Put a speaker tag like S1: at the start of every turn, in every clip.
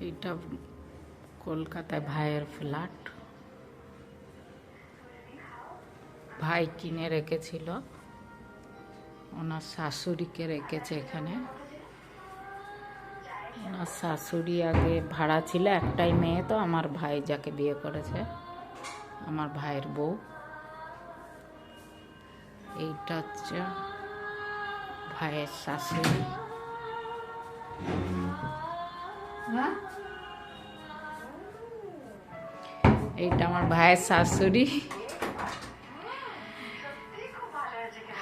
S1: এইটা কলকাতায় ভাইয়ের ফ্ল্যাট। ভাই কিনে রেখেছিল, ওনার শাশুড়িকে রেখেছে এখানে। ওনার শাশুড়ি আগে ভাড়া ছিল, একটাই মেয়ে তো, আমার ভাই যাকে বিয়ে করেছে, আমার ভাইয়ের বউ। এইটা হচ্ছে ভাইয়ের শাশুড়ি। এইটা আমার ভাইয়ের শাশুড়ি।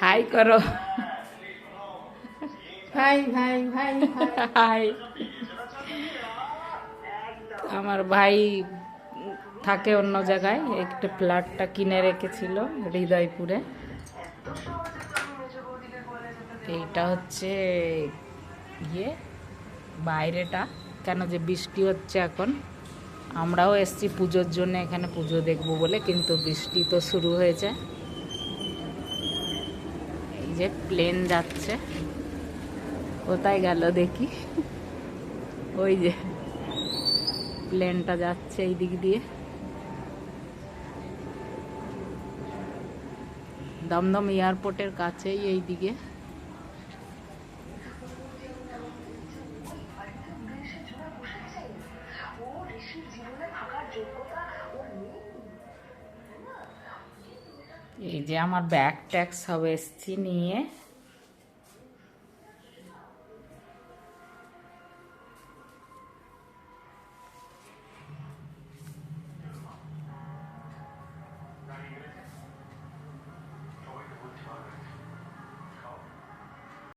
S1: হাই করো।
S2: ভাই ভাই ভাই
S1: হাই। আমার ভাই থাকে অন্য জায়গায়, একটা ফ্ল্যাটটা কিনে রেখেছিল হৃদয়পুরে। এইটা হচ্ছে ইয়ে বাইরেটা, কেন যে বৃষ্টি হচ্ছে এখন। আমরাও এসছি পুজোর জন্য, এখানে পুজো দেখবো বলে, কিন্তু বৃষ্টি তো শুরু হয়েছে। এই যে প্লেন যাচ্ছে, কোথায় গেল দেখি, ওই যে প্লেনটা যাচ্ছে এই দিক দিয়ে। দমদম এয়ারপোর্টের কাছেই এই দিকে। এই যে আমার ব্যাগ ট্যাগ সব এসছি নিয়ে।